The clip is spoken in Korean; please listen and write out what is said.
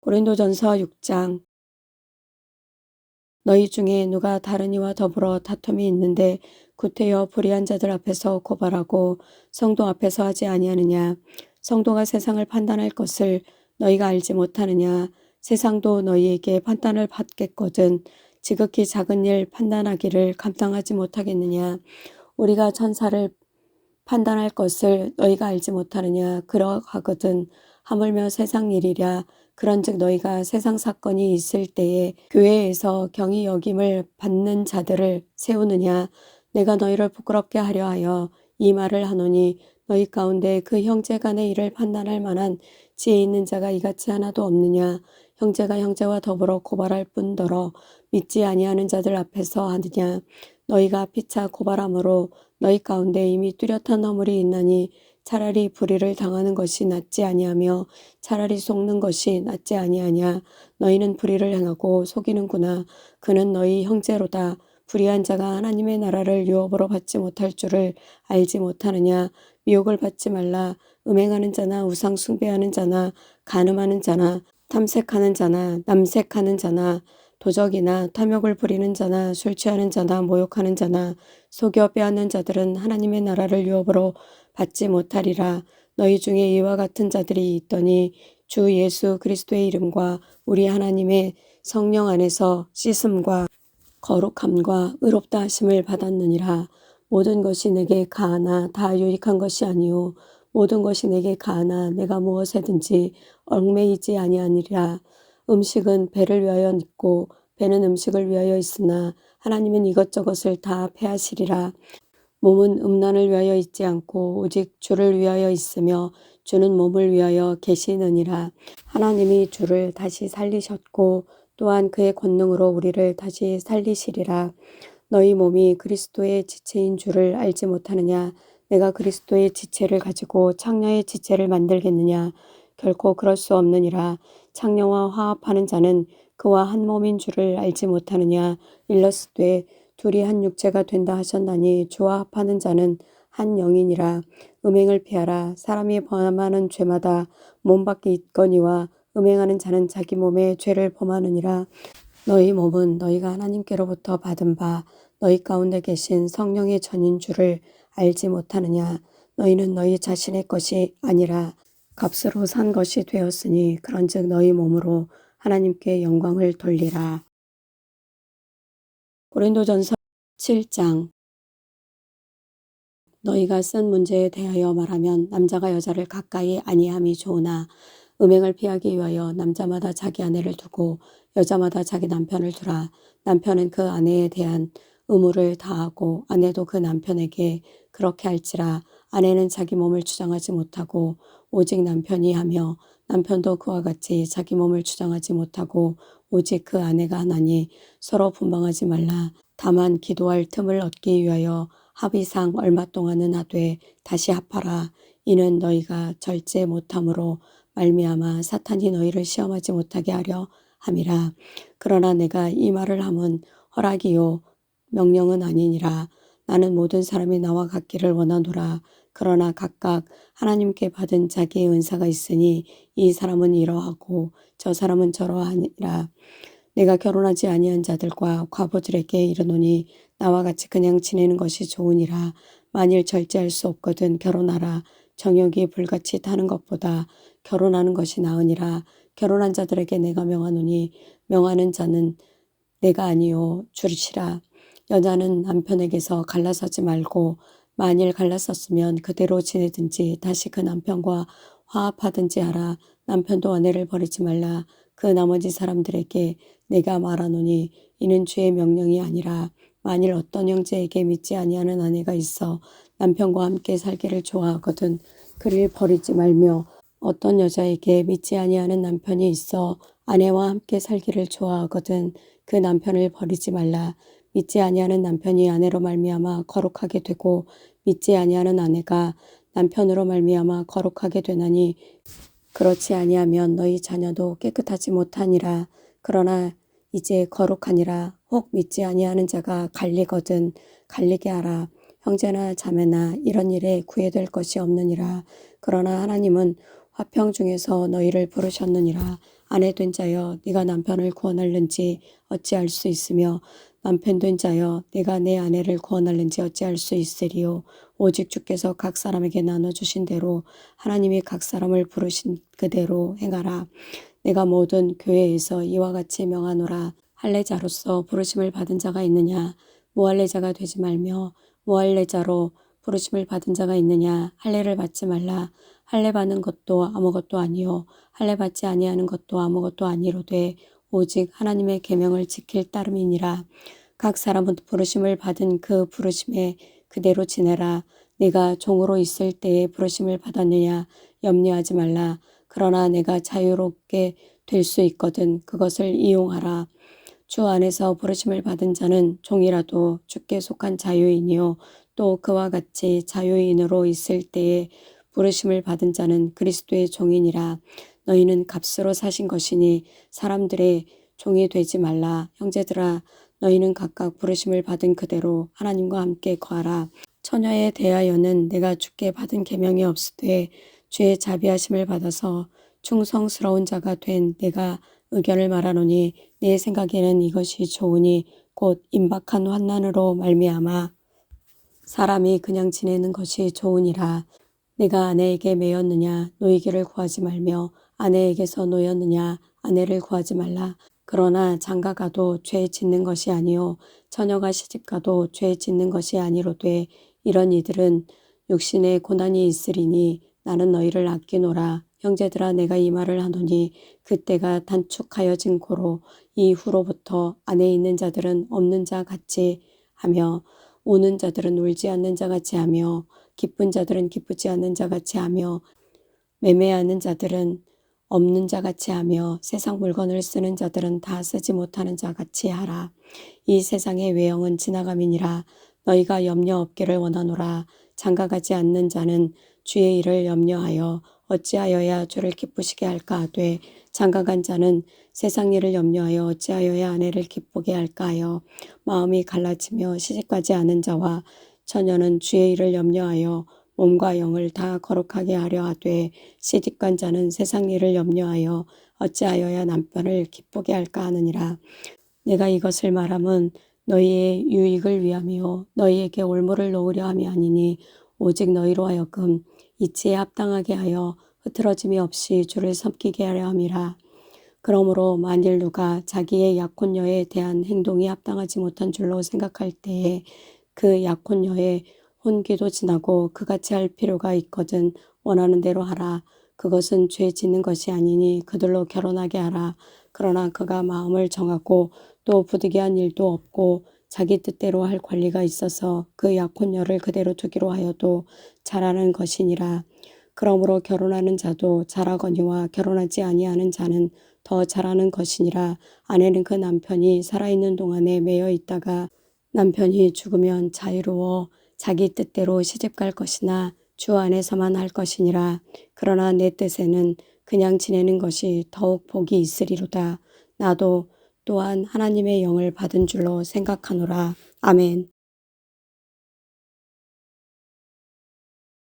고린도전서 6장. 너희 중에 누가 다른 이와 더불어 다툼이 있는데 구태여 불의한 자들 앞에서 고발하고 성도 앞에서 하지 아니하느냐. 성도가 세상을 판단할 것을 너희가 알지 못하느냐. 세상도 너희에게 판단을 받겠거든 지극히 작은 일 판단하기를 감당하지 못하겠느냐. 우리가 천사를 판단할 것을 너희가 알지 못하느냐. 그러하거든 하물며 세상 일이랴. 그런즉 너희가 세상 사건이 있을 때에 교회에서 경히 여김을 받는 자들을 세우느냐. 내가 너희를 부끄럽게 하려 하여 이 말을 하노니 너희 가운데 그 형제 간의 일을 판단할 만한 지혜 있는 자가 이같이 하나도 없느냐. 형제가 형제와 더불어 고발할 뿐더러 믿지 아니하는 자들 앞에서 하느냐. 너희가 피차 고발함으로 너희 가운데 이미 뚜렷한 허물이 있나니 차라리 불의를 당하는 것이 낫지 아니하며 차라리 속는 것이 낫지 아니하냐. 너희는 불의를 행하고 속이는구나. 그는 너희 형제로다. 불의한 자가 하나님의 나라를 유업으로 받지 못할 줄을 알지 못하느냐. 미혹을 받지 말라. 음행하는 자나 우상 숭배하는 자나 간음하는 자나 탐색하는 자나 남색하는 자나 도적이나 탐욕을 부리는 자나 술 취하는 자나 모욕하는 자나 속여 빼앗는 자들은 하나님의 나라를 유업으로 받지 못하리라. 너희 중에 이와 같은 자들이 있더니 주 예수 그리스도의 이름과 우리 하나님의 성령 안에서 씻음과 거룩함과 의롭다 하심을 받았느니라. 모든 것이 내게 가하나 다 유익한 것이 아니요 모든 것이 내게 가하나 내가 무엇에든지 얽매이지 아니하니라. 음식은 배를 위하여 있고 배는 음식을 위하여 있으나 하나님은 이것저것을 다 패하시리라. 몸은 음란을 위하여 있지 않고 오직 주를 위하여 있으며 주는 몸을 위하여 계시느니라. 하나님이 주를 다시 살리셨고 또한 그의 권능으로 우리를 다시 살리시리라. 너희 몸이 그리스도의 지체인 줄을 알지 못하느냐. 내가 그리스도의 지체를 가지고 창녀의 지체를 만들겠느냐. 결코 그럴 수 없느니라. 창녀와 화합하는 자는 그와 한 몸인 줄을 알지 못하느냐. 일러스되 둘이 한 육체가 된다 하셨나니 주와 합하는 자는 한 영이니라. 음행을 피하라. 사람이 범하는 죄마다 몸 밖에 있거니와 음행하는 자는 자기 몸에 죄를 범하느니라. 너희 몸은 너희가 하나님께로부터 받은 바 너희 가운데 계신 성령의 전인 줄을 알지 못하느냐. 너희는 너희 자신의 것이 아니라 값으로 산 것이 되었으니 그런즉 너희 몸으로 하나님께 영광을 돌리라. 고린도전서 7장. 너희가 쓴 문제에 대하여 말하면 남자가 여자를 가까이 아니함이 좋으나 음행을 피하기 위하여 남자마다 자기 아내를 두고 여자마다 자기 남편을 두라. 남편은 그 아내에 대한 의무를 다하고 아내도 그 남편에게 그렇게 할지라. 아내는 자기 몸을 주장하지 못하고 오직 남편이 하며 남편도 그와 같이 자기 몸을 주장하지 못하고 오직 그 아내가 하나니 서로 분방하지 말라. 다만 기도할 틈을 얻기 위하여 합의상 얼마 동안은 하되 다시 합하라. 이는 너희가 절제 못함으로 말미암아 사탄이 너희를 시험하지 못하게 하려 함이라. 그러나 내가 이 말을 함은 허락이요 명령은 아니니라. 나는 모든 사람이 나와 같기를 원하노라. 그러나 각각 하나님께 받은 자기의 은사가 있으니 이 사람은 이러하고 저 사람은 저러하니라. 내가 결혼하지 아니한 자들과 과부들에게 이르노니 나와 같이 그냥 지내는 것이 좋으니라. 만일 절제할 수 없거든 결혼하라. 정욕이 불같이 타는 것보다 결혼하는 것이 나으니라. 결혼한 자들에게 내가 명하노니 명하는 자는 내가 아니요 주시라. 여자는 남편에게서 갈라서지 말고 만일 갈라섰으면 그대로 지내든지 다시 그 남편과 화합하든지 하라. 남편도 아내를 버리지 말라. 그 나머지 사람들에게 내가 말하노니 이는 주의 명령이 아니라 만일 어떤 형제에게 믿지 아니하는 아내가 있어 남편과 함께 살기를 좋아하거든 그를 버리지 말며 어떤 여자에게 믿지 아니하는 남편이 있어 아내와 함께 살기를 좋아하거든 그 남편을 버리지 말라. 믿지 아니하는 남편이 아내로 말미암아 거룩하게 되고 믿지 아니하는 아내가 남편으로 말미암아 거룩하게 되나니 그렇지 아니하면 너희 자녀도 깨끗하지 못하니라. 그러나 이제 거룩하니라. 혹 믿지 아니하는 자가 갈리거든 갈리게 하라. 형제나 자매나 이런 일에 구애될 것이 없느니라. 그러나 하나님은 화평 중에서 너희를 부르셨느니라. 아내 된 자여 네가 남편을 구원할는지 어찌할 수 있으며 남편 된 자여 네가 내 아내를 구원할는지 어찌할 수 있으리요. 오직 주께서 각 사람에게 나눠주신 대로 하나님이 각 사람을 부르신 그대로 행하라. 내가 모든 교회에서 이와 같이 명하노라. 할례자로서 부르심을 받은 자가 있느냐? 무할례자가 되지 말며 무할례자로 부르심을 받은 자가 있느냐? 할례를 받지 말라. 할례 받는 것도 아무것도 아니요 할례 받지 아니하는 것도 아무것도 아니로되 오직 하나님의 계명을 지킬 따름이니라. 각 사람은 부르심을 받은 그 부르심에 그대로 지내라. 네가 종으로 있을 때에 부르심을 받았느냐 염려하지 말라. 그러나 내가 자유롭게 될 수 있거든 그것을 이용하라. 주 안에서 부르심을 받은 자는 종이라도 주께 속한 자유인이요 또 그와 같이 자유인으로 있을 때에 부르심을 받은 자는 그리스도의 종이니라. 너희는 값으로 사신 것이니 사람들의 종이 되지 말라. 형제들아 너희는 각각 부르심을 받은 그대로 하나님과 함께 거하라. 처녀에 대하여는 내가 주께 받은 계명이 없으되 주의 자비하심을 받아서 충성스러운 자가 된 내가 의견을 말하노니 내 생각에는 이것이 좋으니 곧 임박한 환난으로 말미암아 사람이 그냥 지내는 것이 좋으니라. 내가 아내에게 매였느냐 노이기를 구하지 말며 아내에게서 노였느냐 아내를 구하지 말라. 그러나 장가가도 죄 짓는 것이 아니요 처녀가 시집가도 죄 짓는 것이 아니로되 이런 이들은 육신에 고난이 있으리니 나는 너희를 아끼노라. 형제들아 내가 이 말을 하노니 그때가 단축하여진 고로 이후로부터 안에 있는 자들은 없는 자 같이 하며 우는 자들은 울지 않는 자 같이 하며 기쁜 자들은 기쁘지 않는 자 같이 하며 매매하는 자들은 없는 자 같이 하며 세상 물건을 쓰는 자들은 다 쓰지 못하는 자 같이 하라. 이 세상의 외형은 지나감이니라. 너희가 염려 없기를 원하노라. 장가가지 않는 자는 주의 일을 염려하여 어찌하여야 주를 기쁘시게 할까 하되 장가간 자는 세상 일을 염려하여 어찌하여야 아내를 기쁘게 할까 하여 마음이 갈라지며 시집가지 않은 자와 처녀는 주의 일을 염려하여 몸과 영을 다 거룩하게 하려 하되 시집간 자는 세상 일을 염려하여 어찌하여야 남편을 기쁘게 할까 하느니라. 내가 이것을 말함은 너희의 유익을 위함이요 너희에게 올무를 놓으려 함이 아니니 오직 너희로 하여금 이치에 합당하게 하여 흐트러짐이 없이 주를 섬기게 하려 함이라. 그러므로 만일 누가 자기의 약혼녀에 대한 행동이 합당하지 못한 줄로 생각할 때에 그 약혼녀의 혼기도 지나고 그같이 할 필요가 있거든 원하는 대로 하라. 그것은 죄 짓는 것이 아니니 그들로 결혼하게 하라. 그러나 그가 마음을 정하고 또 부득이한 일도 없고 자기 뜻대로 할 권리가 있어서 그 약혼녀를 그대로 두기로 하여도 잘하는 것이니라. 그러므로 결혼하는 자도 잘하거니와 결혼하지 아니하는 자는 더 잘하는 것이니라. 아내는 그 남편이 살아있는 동안에 매여 있다가 남편이 죽으면 자유로워 자기 뜻대로 시집갈 것이나 주 안에서만 할 것이니라. 그러나 내 뜻에는 그냥 지내는 것이 더욱 복이 있으리로다. 나도 또한 하나님의 영을 받은 줄로 생각하노라. 아멘.